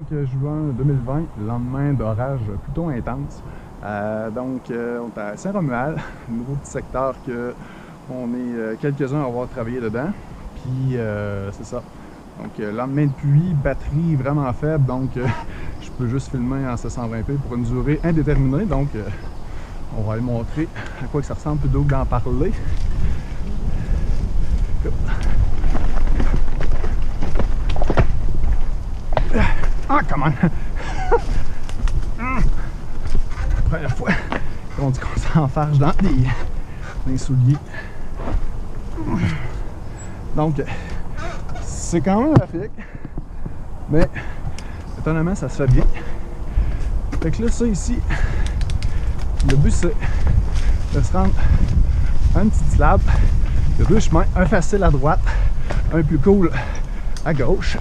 Juin 2020, lendemain d'orage plutôt intense. On est à Saint-Romuald, un nouveau petit secteur que on est quelques-uns à avoir travaillé dedans. Puis c'est ça. Donc lendemain de pluie, batterie vraiment faible, donc je peux juste filmer en 720p pour une durée indéterminée. Donc on va aller montrer à quoi que ça ressemble plutôt que d'en parler. Ah, comment? Première fois qu'on dit qu'on s'enfarge dans les souliers. Donc, c'est quand même graphique, mais étonnamment, ça se fait bien. Fait que là, ça ici, le but c'est de se rendre à une petite slab. Il y a deux chemins, un facile à droite, un plus cool à gauche.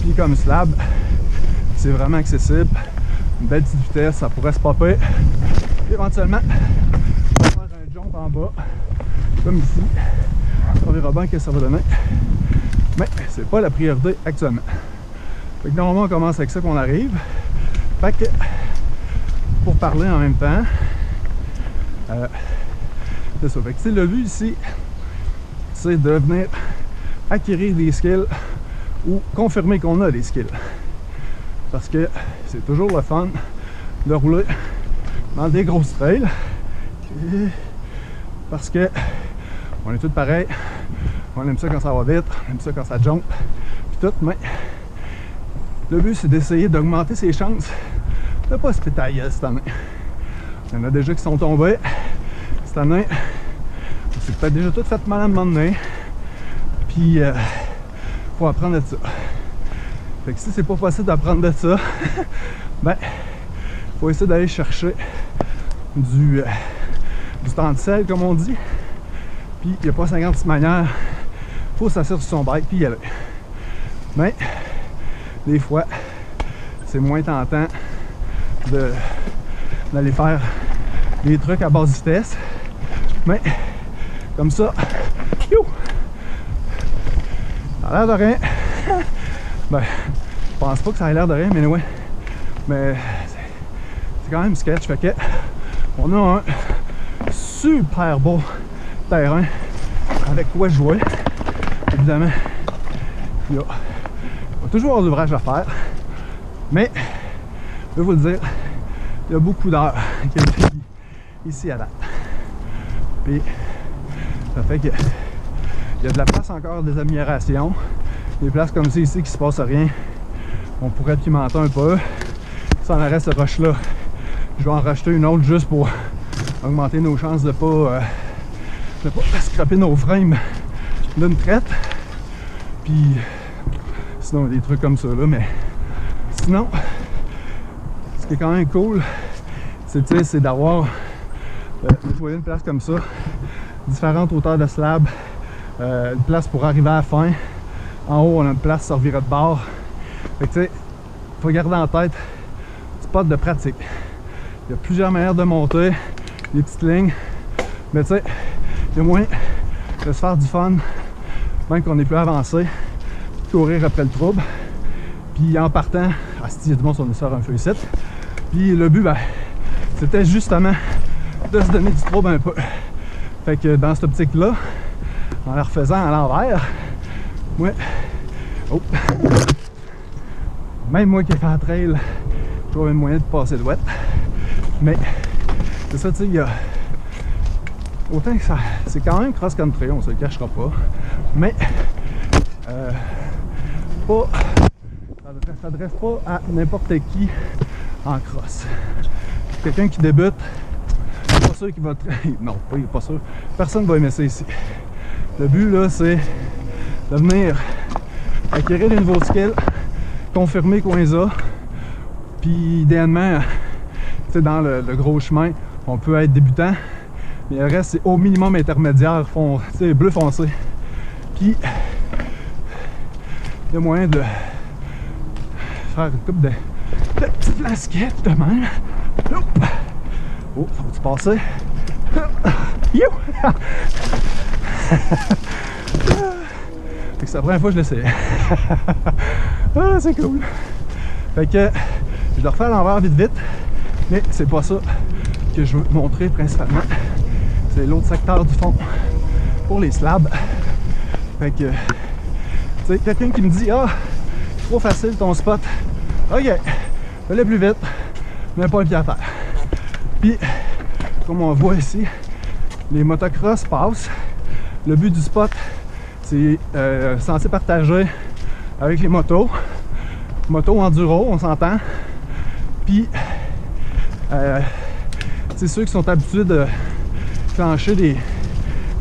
Puis comme slab, c'est vraiment accessible, une belle petite vitesse, ça pourrait se popper. Éventuellement, on va faire un jump en bas, comme ici. On verra bien ce que ça va donner. Mais c'est pas la priorité actuellement. Fait que normalement, on commence avec ça qu'on arrive. Fait que, pour parler en même temps, c'est ça. Fait que le but ici, c'est de venir acquérir des skills ou confirmer qu'on a des skills. Parce que c'est toujours le fun de rouler dans des grosses trails. Parce que on est tous pareils. On aime ça quand ça va vite, on aime ça quand ça jump, puis tout, mais le but c'est d'essayer d'augmenter ses chances de pas se pétailler cette année. Il y en a déjà qui sont tombés. Cette année, on s'est peut-être déjà tout fait mal à un moment donné. Puis faut apprendre de ça. Fait que si c'est pas possible d'apprendre de ça, ben faut essayer d'aller chercher du temps de sel comme on dit. Puis il n'y a pas 56 manières. Faut s'asseoir sur son bike puis y aller. Mais des fois, c'est moins tentant d'aller faire des trucs à basse vitesse. Mais comme ça, you! Ça a l'air de rien. Ben, je pense pas que ça a l'air de rien, mais ouais. Mais c'est quand même sketch. Fait que on a un super beau terrain avec quoi jouer. Évidemment, il y a toujours un ouvrage à faire. Mais, je vais vous le dire, il y a beaucoup d'heures qui ont été ici à date. Puis, ça fait que il y a de la place encore des améliorations. Des places comme ça ici qui se passe rien. On pourrait pimenter un peu. Sans arrêt ce roche-là, je vais en racheter une autre juste pour augmenter nos chances de pas scraper nos frames d'une traite. Puis sinon des trucs comme ça là, mais sinon ce qui est quand même cool, c'est d'avoir nettoyé une place comme ça, différentes hauteurs de slab, une place pour arriver à la fin. En haut, on a une place sur virer de bord. Fait que tu sais, faut garder en tête, spot de pratique. Il y a plusieurs manières de monter, des petites lignes, mais tu sais, il y a moyen de se faire du fun, même qu'on est plus avancé, courir après le trouble. Puis en partant, il y a du monde sur le sort un feu ici. Puis le but, ben, c'était justement de se donner du trouble un peu. Fait que dans cette optique-là, en la refaisant à l'envers, ouais. Oh. Même moi qui ai fait un trail, je trouve un moyen de passer de wet. Mais c'est ça, tu sais, il y a autant que ça, c'est quand même cross-country, on se le cachera pas. Mais ça s'adresse pas à n'importe qui en cross. Quelqu'un qui débute, pas sûr qu'il va non, pas sûr. Personne va aimer ça ici. Le but là, c'est de venir acquérir des nouveaux skills, confirmer qu'on les a, puis idéalement, dans le gros chemin, on peut être débutant, mais le reste c'est au minimum intermédiaire, bleu foncé. Puis il y a moyen de faire une couple de petites flasquettes de même. Oh, ça va-tu passer? You! C'est la première fois que je l'essayais. Ah, c'est cool. Fait que je le refais à l'envers vite, mais c'est pas ça que je veux montrer principalement. C'est l'autre secteur du fond pour les slabs. Fait que, tu sais, quelqu'un qui me dit « Ah, c'est trop facile ton spot. » Ok, fais-le plus vite, mets pas un pied à terre. Puis, comme on voit ici, les motocross passent. Le but du spot, c'est censé partager avec les motos. Moto enduro, on s'entend. Puis, c'est ceux qui sont habitués de clencher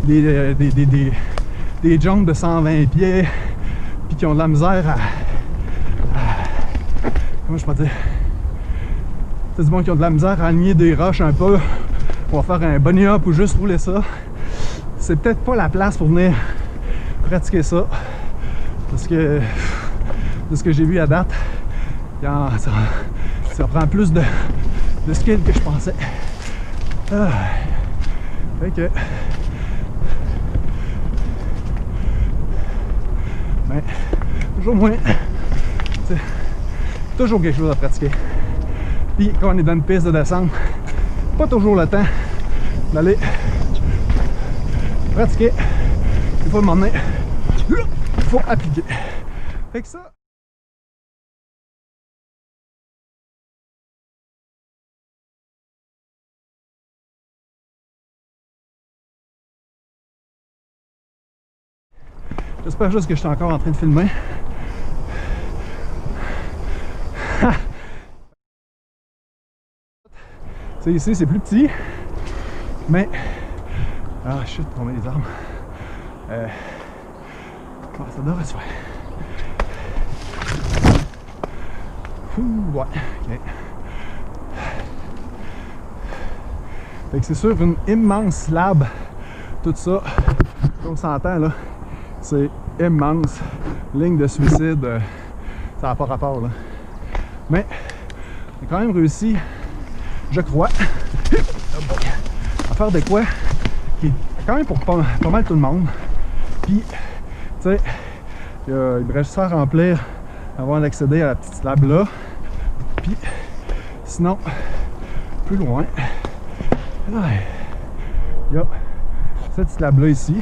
des jumps de 120 pieds, puis qui ont de la misère à comment je peux dire? C'est du monde qui ont de la misère à aligner des roches un peu. On va faire un bunny hop ou juste rouler ça. C'est peut-être pas la place pour venir pratiquer ça. Parce que de ce que j'ai vu à date, ça prend plus de skill que je pensais. Fait que ben, toujours moins. C'est toujours quelque chose à pratiquer. Puis quand on est dans une piste de descente, pas toujours le temps d'aller pratiquer. Il faut demander, il faut appliquer. Fait que ça. J'espère juste que je suis encore en train de filmer. Ici, c'est plus petit, mais... Ah, chut, tomber les arbres. Ça devrait se faire. Ouh, ouais, ok. Fait que c'est sûr, une immense slab, tout ça, on s'entend là, c'est immense. Ligne de suicide, ça n'a pas rapport là. Mais, j'ai quand même réussi, je crois, à faire de quoi qui est quand même pour pas mal tout le monde. Puis, tu sais, il devrait juste faire remplir avant d'accéder à la petite slab là. Puis, sinon, plus loin, il y a cette slab là ici.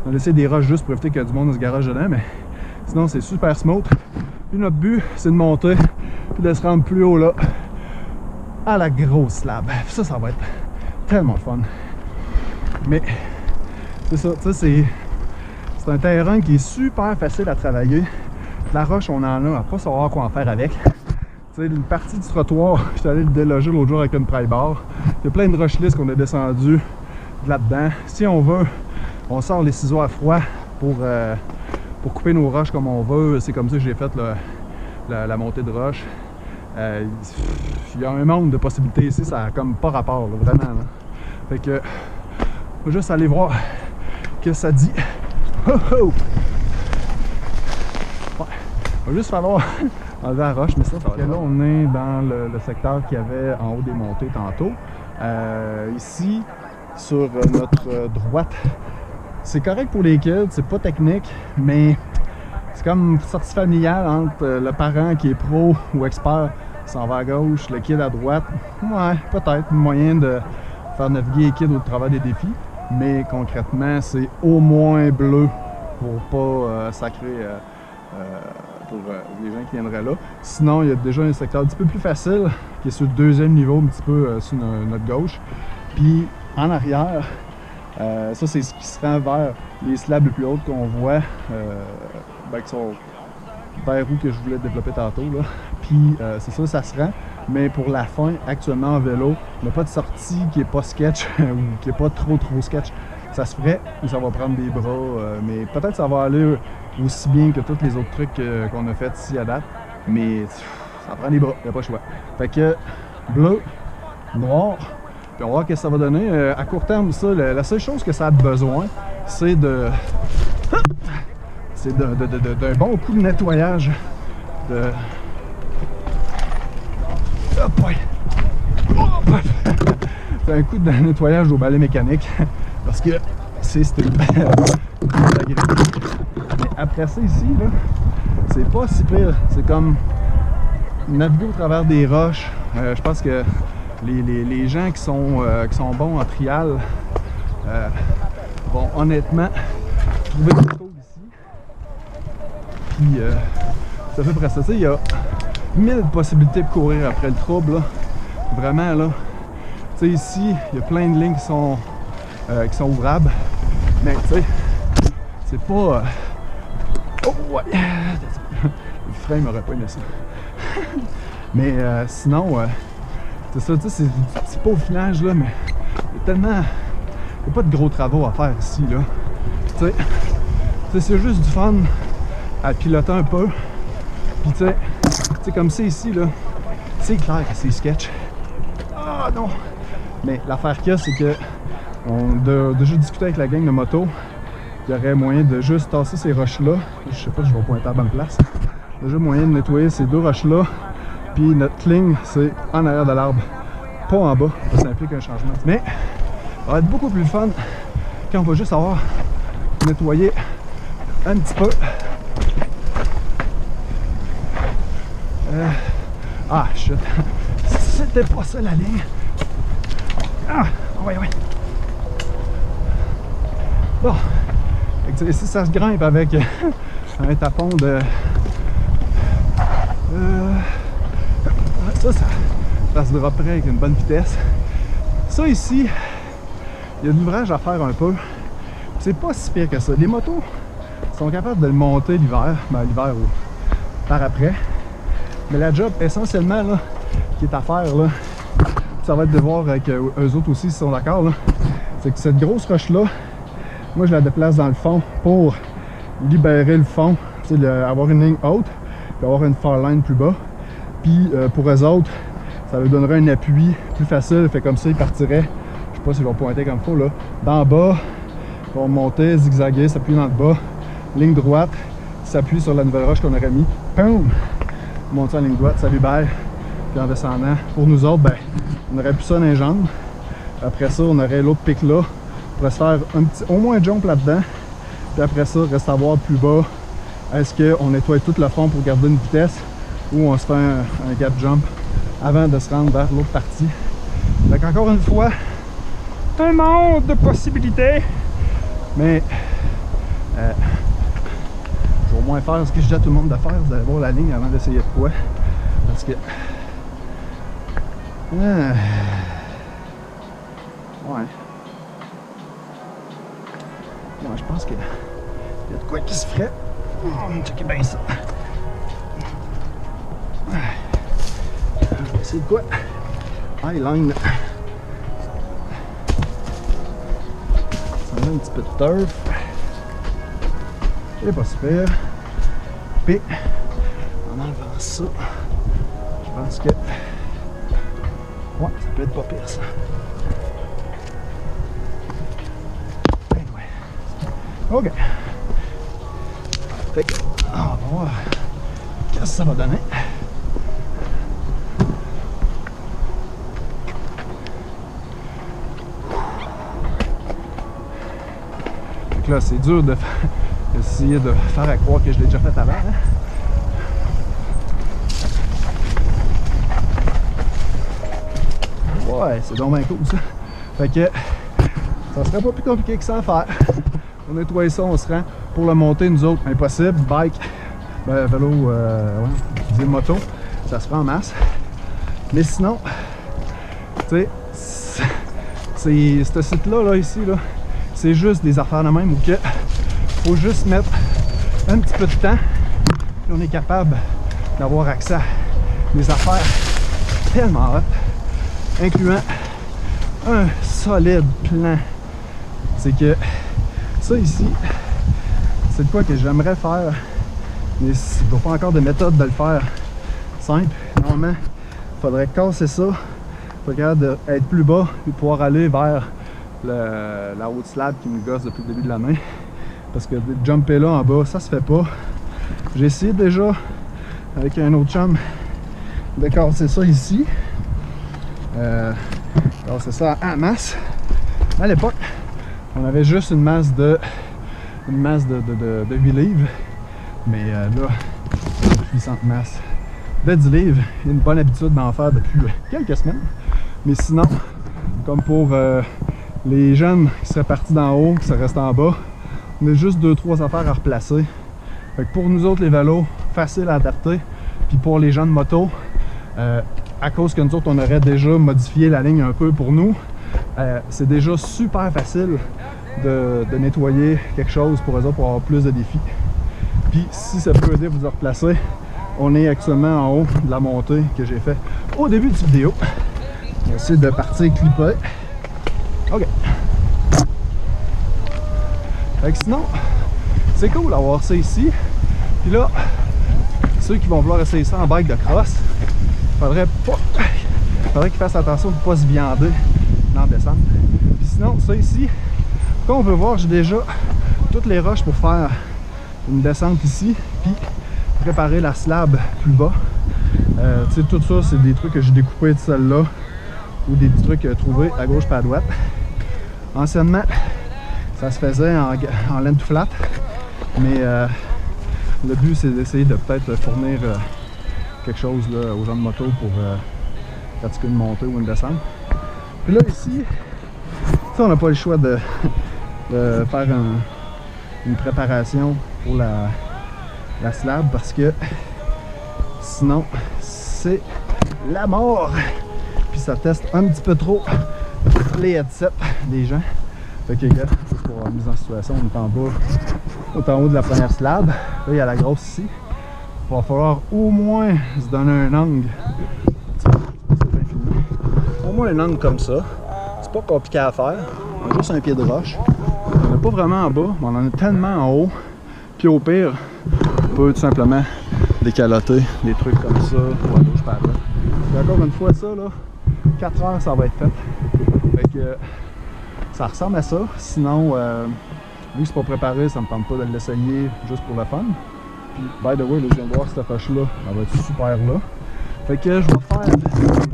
On a laissé des roches juste pour éviter qu'il y ait du monde dans ce garage dedans, mais sinon c'est super smooth. Puis notre but, c'est de monter puis de se rendre plus haut là, à la grosse slab. Ça va être tellement fun. Mais c'est ça, tu sais, c'est un terrain qui est super facile à travailler. La roche, on en a à pas savoir quoi en faire avec. Tu sais, une partie du trottoir, je suis allé le déloger l'autre jour avec une pry bar. Il y a plein de roches lisses qu'on a descendues là-dedans. Si on veut, on sort les ciseaux à froid pour couper nos roches comme on veut. C'est comme ça que j'ai fait la montée de roche. Il y a un monde de possibilités ici, ça a comme pas rapport, là, vraiment. Là. Fait que, on va juste aller voir que ça dit. Oh oh! Ouais, il va juste falloir enlever la roche, mais ça va. Là, on est dans le secteur qu'il y avait en haut des montées tantôt. Ici, sur notre droite, c'est correct pour les kids, c'est pas technique, mais c'est comme une sortie familiale entre le parent qui est pro ou expert s'en va à gauche, le kid à droite. Ouais, peut-être un moyen de faire naviguer les kids au travers des défis, mais concrètement, c'est au moins bleu pour pas sacrer pour les gens qui viendraient là. Sinon, il y a déjà un secteur un petit peu plus facile qui est sur le deuxième niveau, un petit peu sur notre gauche. Puis en arrière, ça c'est ce qui se rend vers les slabs les plus hautes qu'on voit, qui sont vers où que je voulais développer tantôt. Là. Puis c'est ça, ça se rend. Mais pour la fin, actuellement en vélo, on n'a pas de sortie qui est pas sketch ou qui est pas trop sketch. Ça se ferait, mais ça va prendre des bras. Mais peut-être ça va aller aussi bien que tous les autres trucs qu'on a fait ici à date. Mais ça prend des bras, il n'y a pas le choix. Fait que bleu, noir. Puis on va voir ce que ça va donner. À court terme, ça, la seule chose que ça a besoin, c'est d'un bon coup de nettoyage. C'est un coup de nettoyage au balai mécanique. Parce que c'est stupide. Mais après ça ici, là, c'est pas si pire. C'est comme naviguer au travers des roches. Je pense que les gens qui sont bons en trial vont honnêtement trouver des choses ici. Puis c'est à peu près ça. Il y a 1000 possibilités de courir après le trouble. Là. Vraiment là. Tu sais, ici, il y a plein de lignes qui sont ouvrables. Mais tu sais, c'est pas. Oh ouais! Le frein m'aurait pas aimé ça. Mais sinon, c'est ça, tu sais, c'est pas au finage là, mais il y a tellement. Il n'y a pas de gros travaux à faire ici là. Tu sais, c'est juste du fun à piloter un peu. Puis tu sais, comme c'est ici là, c'est clair que c'est sketch. Ah non! Mais l'affaire qu'il y a, c'est que de juste discuter avec la gang de moto, il y aurait moyen de juste tasser ces roches-là. Je sais pas si je vais pointer à la bonne place. Il y a déjà moyen de nettoyer ces deux roches-là. Puis notre ligne, c'est en arrière de l'arbre, pas en bas. Ça implique un changement. Mais ça va être beaucoup plus fun quand on va juste avoir nettoyé un petit peu. Ah, shit. C'était pas ça la ligne. Ah, ouais. Bon. Ici, ça se grimpe avec un tapon de... ça se dropperait avec une bonne vitesse. Ça ici, il y a de l'ouvrage à faire un peu. C'est pas si pire que ça. Les motos sont capables de le monter l'hiver. Ben l'hiver ou par après. Mais la job essentiellement là, qui est à faire là, ça va être de voir avec eux autres aussi s'ils sont d'accord là. C'est que cette grosse roche là, moi je la déplace dans le fond pour libérer le fond, avoir une ligne haute, puis avoir une far line plus bas. Puis pour eux autres, ça leur donnerait un appui plus facile, fait comme ça ils partiraient, je sais pas si je vais pointer comme il faut là, d'en bas, ils vont monter, zigzaguer, s'appuyer dans le bas, ligne droite, s'appuie sur la nouvelle roche qu'on aurait mis, poum, monter en ligne droite, ça libère, puis en descendant. Pour nous autres, ben, on aurait plus ça dans les jambes. Après ça, on aurait l'autre pic là, on pourrait se faire au moins un jump là-dedans, puis après ça, reste à voir plus bas, est-ce qu'on nettoie tout le fond pour garder une vitesse, ou on se fait un gap jump avant de se rendre vers l'autre partie. Donc encore une fois, un monde de possibilités, mais je vais au moins faire ce que je dis à tout le monde de faire, vous allez voir la ligne avant d'essayer de quoi, parce que ouais, je pense qu'il y a de quoi qui se ferait. Checkez bien ça. C'est quoi? Highline. Ça met un petit peu de turf. C'est pas super. Puis, en enlevant ça, je pense que... Ouais, ça peut être pas pire ça. Ouais. Ok. Fait que, on va voir qu'est-ce que ça va donner. Là, c'est dur d'essayer de faire à croire que je l'ai déjà fait avant. Hein? Ouais, c'est donc bien cool ça. Fait que ça serait pas plus compliqué que ça à faire. On nettoie ça, on se rend. Pour le monter, nous autres, impossible. Bike, ben, vélo, ouais, moto, ça se fait en masse. Mais sinon, tu sais, c'est ce site-là, là, ici, là. C'est juste des affaires de même où que faut juste mettre un petit peu de temps et on est capable d'avoir accès à des affaires tellement hot, incluant un solide plan. C'est que ça ici, c'est de quoi que j'aimerais faire, mais il n'y a pas encore de méthode de le faire simple. Normalement, il faudrait casser ça, il faudrait être plus bas et pouvoir aller vers la haute slab qui me gosse depuis le début de l'année, parce que de jumper là en bas, ça se fait pas. J'ai essayé déjà avec un autre chum de casser ça ici, casser ça en masse. À l'époque, on avait juste une masse de 8 livres, Mais là, puissante masse de 10 livres. Une bonne habitude d'en faire depuis quelques semaines. Mais sinon, comme pour les jeunes qui seraient partis d'en haut, qui seraient restés en bas, on a juste 2-3 affaires à replacer. Fait que pour nous autres, les vélos, facile à adapter. Puis pour les gens de moto, à cause que nous autres, on aurait déjà modifié la ligne un peu pour nous, c'est déjà super facile de nettoyer quelque chose pour eux autres pour avoir plus de défis. Puis si ça peut aider à vous replacer, on est actuellement en haut de la montée que j'ai fait au début de cette vidéo. On va essayer de partir clipper. OK. Fait que sinon, c'est cool d'avoir ça ici. Puis là, ceux qui vont vouloir essayer ça en bike de cross, faudrait qu'ils fassent attention de ne pas se viander dans la descente. Puis sinon, ça ici, comme on peut voir, j'ai déjà toutes les roches pour faire une descente ici, puis préparer la slab plus bas. Tu sais, tout ça, c'est des trucs que j'ai découpés de celle-là, ou des petits trucs trouvés à gauche et à droite. Anciennement, ça se faisait en laine tout flat, mais le but, c'est d'essayer de peut-être fournir quelque chose là, aux gens de moto pour pratiquer une montée ou une descente. Puis là, ici, ça, on n'a pas le choix de faire une préparation pour la slab parce que sinon, c'est la mort. Puis ça teste un petit peu trop les headsets des gens. Fait que, gars, pour la mise en situation, on est en bas, on est en haut de la première slab. Là, il y a la grosse ici. Il va falloir au moins se donner un angle. Au moins un angle comme ça. C'est pas compliqué à faire. On a juste un pied de roche. On n'est pas vraiment en bas, mais on en a tellement en haut. Puis au pire, on peut tout simplement décaloter des trucs comme ça pour à gauche par là. Et encore une fois, ça, là, 4 heures, ça va être fait. Fait que ça ressemble à ça. Sinon, vu que c'est pas préparé, ça me tente pas de l'essayer juste pour le fun. Puis, by the way, là, je viens de voir cette roche-là, elle va être super là. Fait que je vais faire le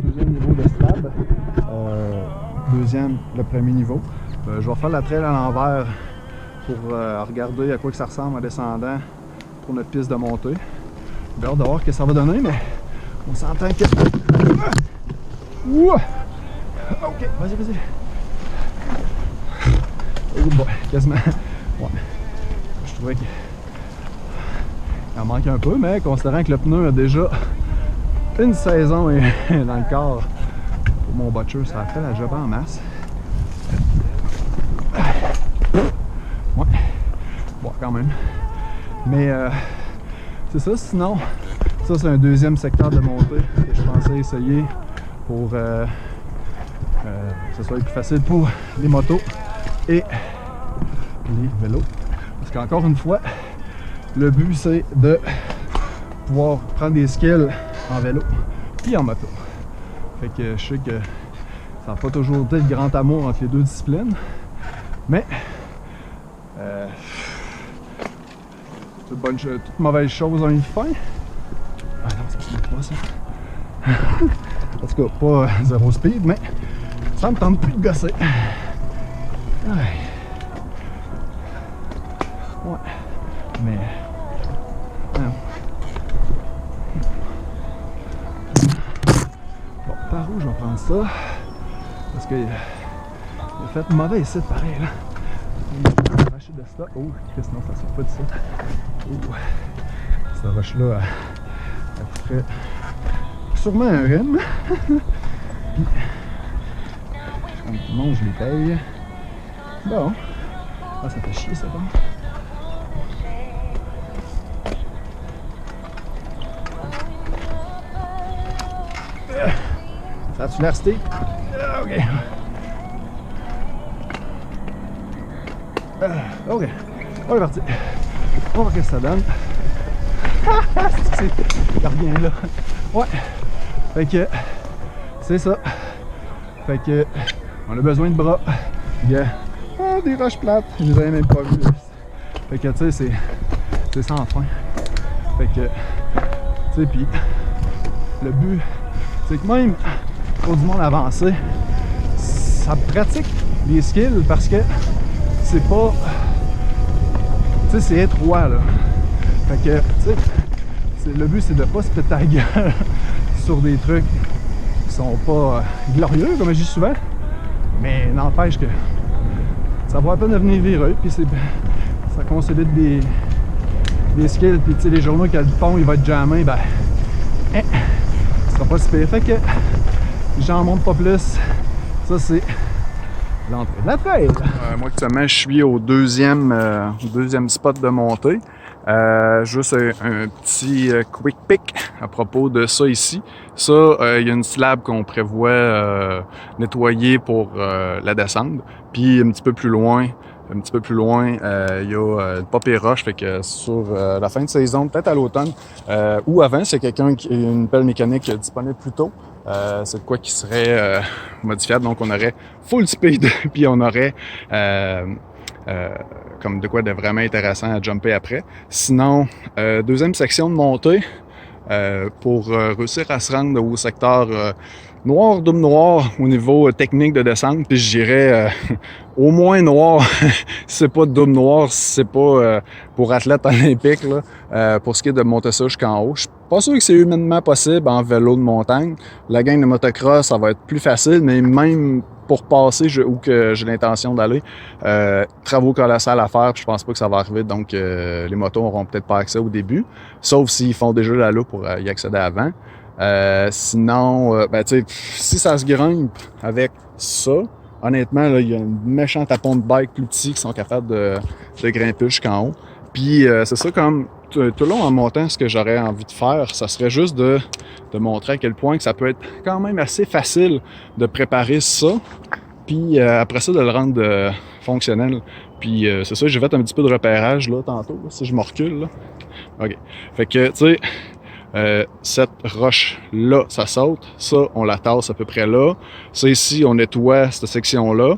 deuxième niveau de slab. Le premier niveau. Je vais faire la trail à l'envers pour regarder à quoi que ça ressemble en descendant pour notre piste de montée. J'ai hâte de voir ce que ça va donner, mais on s'entend que... Ouah! Ok, vas-y. Oh boy, quasiment. Ouais. Je trouvais qu'il en manque un peu, mais considérant que le pneu a déjà une saison dans le corps pour mon botcher, ça a fait la job en masse. Ouais. Bon, quand même. Mais c'est ça, sinon, ça c'est un deuxième secteur de montée que je pensais essayer pour que ce soit plus facile pour les motos et les vélos. Parce qu'encore une fois, le but c'est de pouvoir prendre des skills en vélo puis en moto. Fait que je sais que ça n'a pas toujours été le grand amour entre les deux disciplines, mais toute mauvaise chose a une fin. Ah non, ça ne pas ça. En tout cas, pas zéro speed, mais ça me tente plus de gosser. Ouais. Mais non. Bon, par où je vais prendre ça? Parce que il a fait mauvais ici, pareil là. Il a arraché de ça. Oh, sinon ça sort pas de ça. Oh, cette roche-là, elle coûterait sûrement un rime. Puis, comme tout le monde, je les paye. Bon. Ah, ça fait chier ça, bon. Ça a-tu l'air steep? Ok. Ok. On est parti. On va voir ce que ça donne. Il n'y a rien là. Ouais. Fait que c'est ça. Fait que on a besoin de bras. Yeah. Ah, des roches plates. Je les avais même pas vues. Fait que tu sais, c'est sans fin. Fait que tu sais, puis le but, c'est que même pour du monde avancé, ça pratique les skills parce que c'est pas, tu sais, c'est étroit là. Fait que, tu sais, le but, c'est de pas se péter la gueule sur des trucs qui sont pas glorieux, comme je dis souvent, mais n'empêche que ça vaut la peine de venir vireux, puis ça consolide des skills, puis tu sais, les journées que le pont il va être jammé, ben, ça sera pas si pire. Fait que j'en montre pas plus. Ça, c'est l'entrée de la trail. Moi, actuellement, je suis au deuxième spot de montée. Juste un petit quick pick à propos de ça ici. Ça, il y a une slab qu'on prévoit nettoyer pour la descente. Puis un petit peu plus loin, il y a le Papier Roche, fait que sur la fin de saison, peut-être à l'automne, ou avant, c'est quelqu'un qui a une pelle mécanique disponible plus tôt. C'est de quoi qui serait modifiable, donc on aurait full speed, puis on aurait comme de quoi de vraiment intéressant à jumper après. Sinon, deuxième section de montée, pour réussir à se rendre au secteur noir, double noir au niveau technique de descente, puis je dirais au moins noir, si c'est pas double noir, si c'est pas pour athlète olympique, là, pour ce qui est de monter ça jusqu'en haut. Je suis pas sûr que c'est humainement possible en vélo de montagne. La gang de motocross, ça va être plus facile, mais même pour passer où que j'ai l'intention d'aller, travaux colossaux à faire, puis je pense pas que ça va arriver, donc les motos auront peut-être pas accès au début, sauf s'ils font déjà la loupe pour y accéder avant. Sinon, ben tu sais, si ça se grimpe avec ça, honnêtement, là, il y a une méchante tapon de bike plus petit qui sont capables de grimper jusqu'en haut. Puis c'est ça, comme tout le long en montant, ce que j'aurais envie de faire, ça serait juste de montrer à quel point que ça peut être quand même assez facile de préparer ça, puis après ça, de le rendre fonctionnel. Puis c'est ça, j'ai fait un petit peu de repérage là tantôt, là, si je me recule. Là. OK. Fait que, tu sais, cette roche-là, ça saute. Ça, on la tasse à peu près là. Ça ici, on nettoie cette section-là.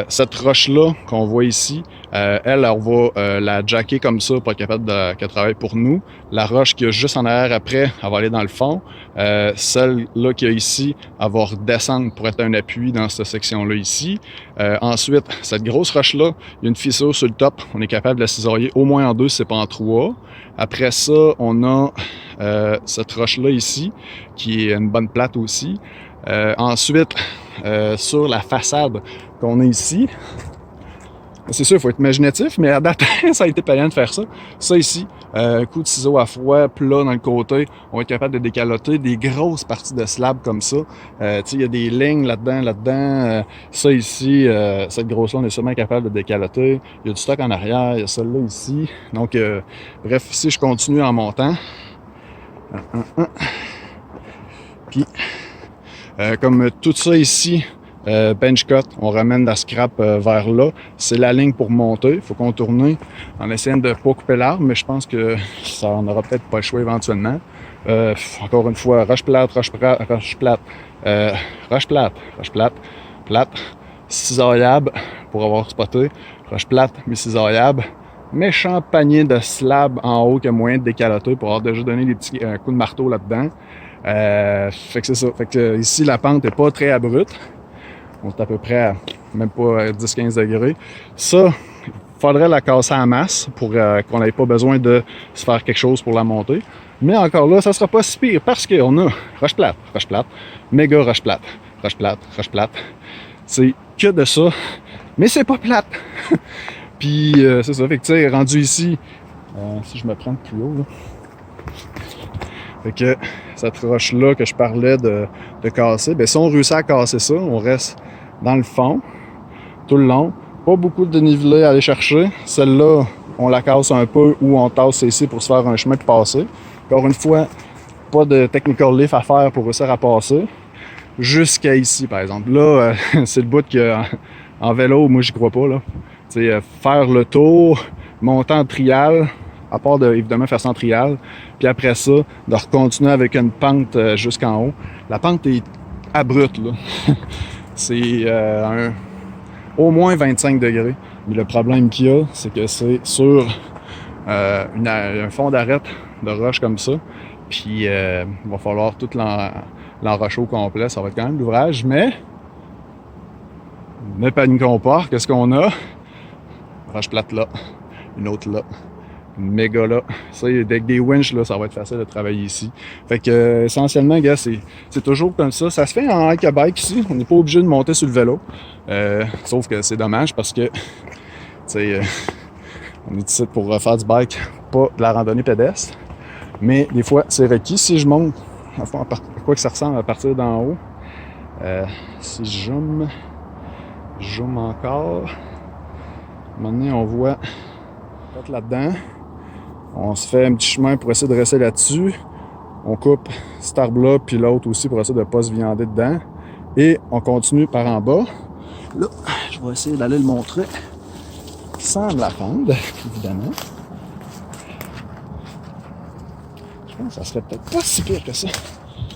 Cette roche-là qu'on voit ici, elle, on va la jacker comme ça pour être capable qu'elle travaille pour nous. La roche qui est juste en arrière après, elle va aller dans le fond. Celle-là qu'il y a ici, elle va redescendre pour être un appui dans cette section-là ici. Ensuite, cette grosse roche-là, il y a une fissure sur le top. On est capable de la cisailler au moins en deux, si c'est pas en trois. Après ça, on a cette roche-là ici, qui est une bonne plate aussi. Ensuite, sur la façade qu'on a ici, c'est sûr, il faut être imaginatif, mais à date, ça a été payant de faire ça. Ça ici, coup de ciseau à froid, plat dans le côté, on va être capable de décaloter des grosses parties de slab comme ça. Tu sais, il y a des lignes là-dedans. Ça ici, cette grosse-là, on est sûrement capable de décaloter. Il y a du stock en arrière, il y a celle-là ici. Donc, bref, ici, je continue en montant. Puis, comme tout ça ici, bench cut, on ramène la scrap vers là. C'est la ligne pour monter. Il faut contourner en essayant de ne pas couper l'arbre, mais je pense que ça on aura peut-être pas le choix éventuellement. Encore une fois, roche plate, cisaillable pour avoir spoté, roche plate, mais cisaillable. Méchant panier de slab en haut qu'il y a moyen de décaloter pour avoir déjà donné des petits coups de marteau là-dedans. Fait que c'est ça. Fait que ici, la pente n'est pas très abrupte. On est à peu près à même pas 10-15 degrés. Ça, il faudrait la casser en masse pour qu'on n'ait pas besoin de se faire quelque chose pour la monter. Mais encore là, ça sera pas si pire parce qu'on a roche plate, méga roche plate. C'est que de ça, mais c'est pas plate. Puis c'est ça, fait que tu sais, rendu ici, si je me prends plus haut, là. Fait que cette roche-là que je parlais de casser, bien si on réussit à casser ça, on reste dans le fond, tout le long. Pas beaucoup de dénivelé à aller chercher. Celle-là, on la casse un peu ou on tasse ici pour se faire un chemin de passer. Encore une fois, pas de technical lift à faire pour réussir à passer. Jusqu'à ici, par exemple. Là, c'est le bout que en vélo, moi, j'y crois pas, là. Tu sais, faire le tour, monter en trial, à part de, évidemment, faire ça en trial, puis après ça, de recontinuer avec une pente jusqu'en haut. La pente est abrupte, là. C'est au moins 25 degrés. Mais le problème qu'il y a, c'est que c'est sur un fond d'arête de roche comme ça. Puis il va falloir tout l'enrocher au complet. Ça va être quand même l'ouvrage, mais ne paniquons pas. Qu'est-ce qu'on a? Roche plate là, une autre là, méga là. Ça, avec des winches, là, ça va être facile de travailler ici. Fait que, essentiellement, gars, c'est toujours comme ça. Ça se fait en hike-a-bike ici. On n'est pas obligé de monter sur le vélo. Sauf que c'est dommage parce que, tu sais, on est ici pour faire du bike, pas de la randonnée pédestre. Mais des fois, c'est requis. Si je monte, à quoi que ça ressemble à partir d'en haut, si je zoome encore, à un moment donné, on voit là-dedans. On se fait un petit chemin pour essayer de rester là-dessus. On coupe cet arbre-là, puis l'autre aussi pour essayer de ne pas se viander dedans. Et on continue par en bas. Là, je vais essayer d'aller le montrer sans me la prendre, évidemment. Je pense que ça serait peut-être pas si pire que ça.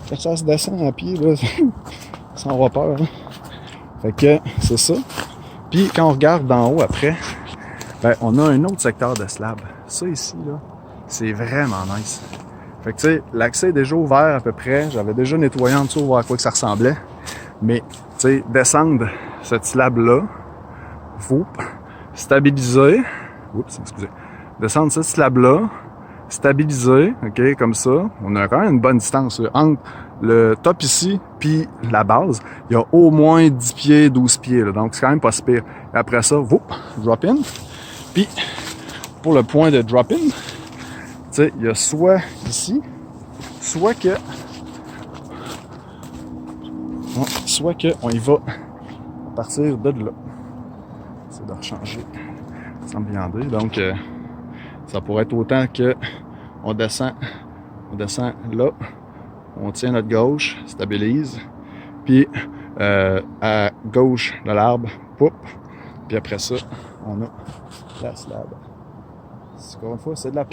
Quand ça se descend à pied, là, sans avoir peur. Hein. Fait que c'est ça. Puis quand on regarde d'en haut après, ben, on a un autre secteur de slab. Ça ici, là, c'est vraiment nice. Fait que tu sais, l'accès est déjà ouvert à peu près. J'avais déjà nettoyé en dessous, voir à quoi que ça ressemblait. Mais, tu sais, descendre cette slab-là, faut stabiliser. Oups, excusez. Descendre cette slab-là, stabiliser, OK, comme ça. On a quand même une bonne distance entre le top ici puis la base. Il y a au moins 10 pieds, 12 pieds. Là, donc, c'est quand même pas si pire. Et après ça, drop in. Puis, pour le point de drop-in, tu sais, il y a soit ici, soit que on y va à partir de là. C'est de rechanger sans me viander. Donc, ça pourrait être autant que on descend là, on tient notre gauche, stabilise, puis à gauche de l'arbre, poup, puis après ça, on a la slab. Encore une fois, c'est de la...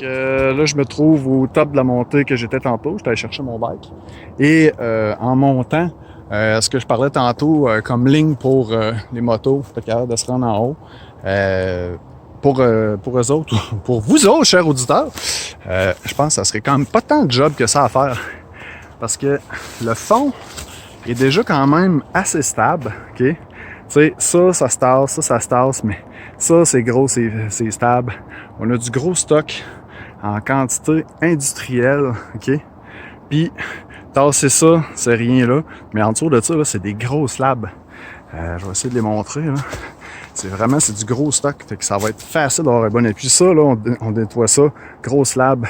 là, je me trouve au top de la montée que j'étais tantôt. J'étais allé chercher mon bike. Et en montant, ce que je parlais tantôt comme ligne pour les motos, pas capable de se rendre en haut, pour eux autres, pour vous autres, chers auditeurs, je pense que ça serait quand même pas tant de job que ça à faire. Parce que le fond est déjà quand même assez stable, OK? Tu sais, ça se tasse, mais ça, c'est gros, c'est stable. On a du gros stock en quantité industrielle, OK? Puis, tasser ça, c'est rien là. Mais en dessous de ça, là, c'est des gros slabs. Je vais essayer de les montrer, là. C'est du gros stock, fait que ça va être facile d'avoir un bon appui. Ça, là, on nettoie ça. Gros slab,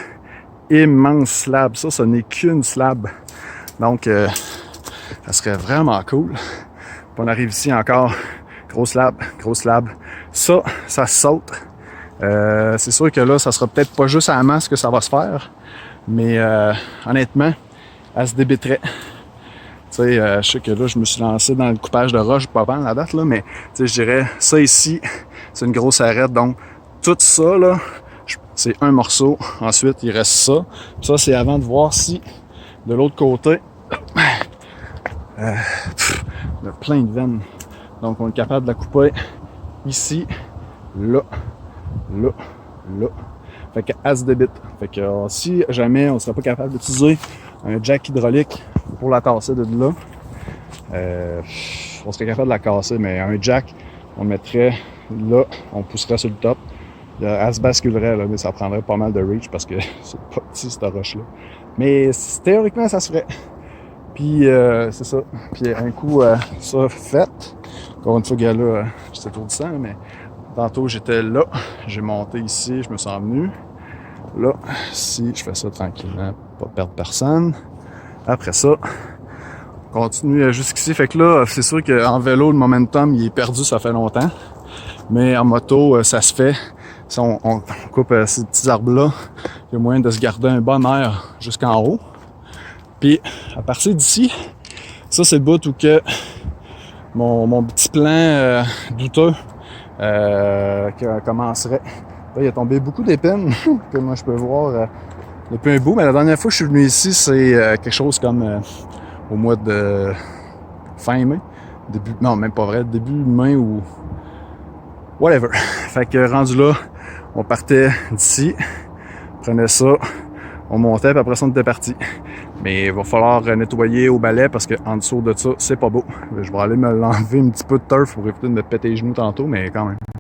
immense slab. Ça, ce n'est qu'une slab. Donc, ça serait vraiment cool. Puis on arrive ici encore. Gros slab. Ça se saute. C'est sûr que là, ça sera peut-être pas juste à la masse que ça va se faire. Mais honnêtement, elle se débiterait. Tu sais, je sais que là, je me suis lancé dans le coupage de roche pas avant la date, là, mais tu sais, je dirais, ça ici, c'est une grosse arête. Donc, tout ça, là, c'est un morceau. Ensuite, il reste ça. Ça, c'est avant de voir si, de l'autre côté, il y a plein de veines. Donc, on est capable de la couper ici, là. Fait qu'elle se débite. Fait que si jamais on ne serait pas capable d'utiliser un jack hydraulique pour la tasser de là, on serait capable de la casser, mais un jack, on le mettrait là, on pousserait sur le top. Elle se basculerait, là, mais ça prendrait pas mal de reach parce que c'est pas petit cette roche-là. Mais théoriquement, ça se ferait. Puis c'est ça. Puis un coup, ça fait. Encore une fois, gars, là, j'étais étourdissant, mais tantôt, j'étais là. J'ai monté ici, je me suis revenu. Là, si je fais ça tranquillement, pas perdre personne. Après ça, on continue jusqu'ici. Fait que là, c'est sûr qu'en vélo, le momentum, il est perdu, ça fait longtemps. Mais en moto, ça se fait. Si on coupe ces petits arbres-là, il y a moyen de se garder un bon air jusqu'en haut. Puis, à partir d'ici, ça, c'est le bout où que mon petit plan douteux commencerait. Là, il a tombé beaucoup d'épines que moi je peux voir depuis un bout. Mais la dernière fois que je suis venu ici, c'est quelque chose comme au mois de fin mai. Non, même pas vrai, début mai ou whatever. Fait que rendu là, on partait d'ici, on prenait ça, on montait, puis après ça, on était parti. Mais il va falloir nettoyer au balai parce qu'en dessous de ça, c'est pas beau. Je vais aller me l'enlever un petit peu de turf pour éviter de me péter les genoux tantôt, mais quand même.